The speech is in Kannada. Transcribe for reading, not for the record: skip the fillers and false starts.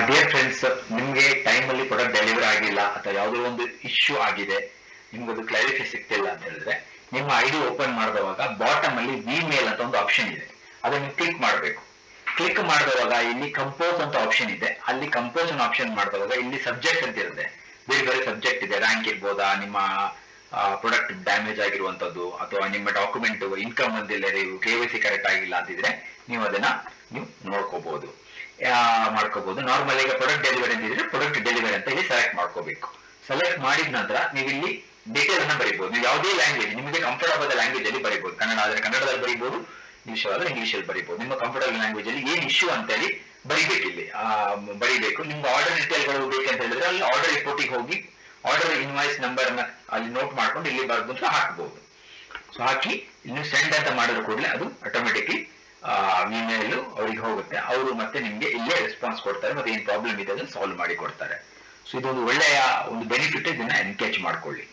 ಡಿಯರ್ ಫ್ರೆಂಡ್ಸ್, ನಿಮ್ಗೆ ಟೈಮ್ ಅಲ್ಲಿ ಪ್ರಾಡಕ್ಟ್ ಡೆಲಿವರಿ ಆಗಿಲ್ಲ ಅಥವಾ ಯಾವುದೋ ಒಂದು ಇಶ್ಯೂ ಆಗಿದೆ, ನಿಮ್ಗೆ ಅದು ಕ್ಲಾರಿಫೈ ಸಿಗ್ತಿಲ್ಲ ಅಂತ ಹೇಳಿದ್ರೆ, ನಿಮ್ಮ ಐಡಿ ಓಪನ್ ಮಾಡಿದವಾಗ ಬಾಟಮ್ ಅಲ್ಲಿ ವಿಮೇಲ್ ಅಂತ ಒಂದು ಆಪ್ಷನ್ ಇದೆ, ಅದನ್ನು ಕ್ಲಿಕ್ ಮಾಡಬೇಕು. ಕ್ಲಿಕ್ ಮಾಡಿದವಾಗ ಇಲ್ಲಿ ಕಂಪೋಸ್ ಅಂತ ಆಪ್ಷನ್ ಇದೆ, ಅಲ್ಲಿ ಕಂಪೋಸ್ ಅನ್ನು ಆಪ್ಷನ್ ಮಾಡಿದವಾಗ ಇಲ್ಲಿ ಸಬ್ಜೆಕ್ಟ್ ಅಂತ ಇರುತ್ತೆ, ಬೇರೆ ಬೇರೆ ಸಬ್ಜೆಕ್ಟ್ ಇದೆ. ರ್ಯಾಂಕ್ ಇರ್ಬೋದಾ, ನಿಮ್ಮ ಪ್ರಾಡಕ್ಟ್ ಡ್ಯಾಮೇಜ್ ಆಗಿರುವಂತದ್ದು, ಅಥವಾ ನಿಮ್ಮ ಡಾಕ್ಯುಮೆಂಟ್ ಇನ್ಕಮ್ ಅಂದಿಲ್ಲ, KYC ಕರೆಕ್ಟ್ ಆಗಿಲ್ಲ ಅಂತಿದ್ರೆ ನೀವು ಅದನ್ನ ನೋಡ್ಕೋಬಹುದು. ನಾರ್ಮಲ್ ಈಗ ಪ್ರಾಡಕ್ಟ್ ಡೆಲಿವರಿ ಅಂತಿದ್ರೆ ಪ್ರಾಡಕ್ಟ್ ಡೆಲಿವರಿ ಅಂತ ಇಲ್ಲಿ ಸೆಲೆಕ್ಟ್ ಮಾಡ್ಕೋಬೇಕು. ಸೆಲೆಕ್ಟ್ ಮಾಡಿದ ನಂತರ ನೀವು ಇಲ್ಲಿ ಡೀಟೇಲ್ ಅನ್ನ ಬರೀಬಹುದು. ನೀವು ಯಾವುದೇ ಲ್ಯಾಂಗ್ವೇಜ್ ನಿಮಗೆ ಕಂಫರ್ಟಬಲ್ ಲ್ಯಾಂಗ್ವೇಜ್ ಅಲ್ಲಿ ಬರೀಬಹುದು. ಕನ್ನಡ ಆದ್ರೆ ಕನ್ನಡದಲ್ಲಿ ಬರೀಬಹುದು, ಇಂಗ್ಲಿಷ್ ಆದ್ರೆ ಇಂಗ್ಲಿಷ್ ಅಲ್ಲಿ ಬರೀಬಹುದು. ನಿಮ್ಮ ಕಂಫರ್ಟಬಲ್ ಲ್ಯಾಂಗ್ವೇಜ್ ಅಲ್ಲಿ ಏನ್ ಇಶ್ಯೂ ಅಂತ ಹೇಳಿ ಬರೀಬೇಕು. ಇಲ್ಲಿ ಬರೀಬೇಕು. ನಿಮ್ಗೆ ಆರ್ಡರ್ ಡೀಟೇಲ್ಗಳು ಬೇಕಂತ ಹೇಳಿದ್ರೆ ಅಲ್ಲಿ ಆರ್ಡರ್ ರಿಪೋರ್ಟಿಗೆ ಹೋಗಿ ಆರ್ಡರ್ ಇನ್ವಾಯ್ಸ್ ನಂಬರ್ ನ ಅಲ್ಲಿ ನೋಟ್ ಮಾಡ್ಕೊಂಡು ಇಲ್ಲಿ ಬರ್ದು ಹಾಕಬಹುದು. ಸೊ ಹಾಕಿ ಇನ್ನು ಸೆಂಡ್ ಅಂತ ಮಾಡಿದ್ರು ಕೂಡಲೇ ಅದು ಆಟೋಮೆಟಿಕ್ಲಿ ಇಮೇಲ್ ಅವರಿಗೆ ಹೋಗುತ್ತೆ. ಅವರು ಮತ್ತೆ ನಿಮ್ಗೆ ಇಲ್ಲೇ ರೆಸ್ಪಾನ್ಸ್ ಕೊಡ್ತಾರೆ, ಮತ್ತೆ ಏನ್ ಪ್ರಾಬ್ಲಮ್ ಇದೆ ಅದನ್ನು ಸಾಲ್ವ್ ಮಾಡಿ ಕೊಡ್ತಾರೆ. ಸೊ ಇದೊಂದು ಒಳ್ಳೆಯ ಒಂದು ಬೆನಿಫಿಟ್, ಇದನ್ನ ಎನ್ಕೇಜ್ ಮಾಡ್ಕೊಳ್ಳಿ.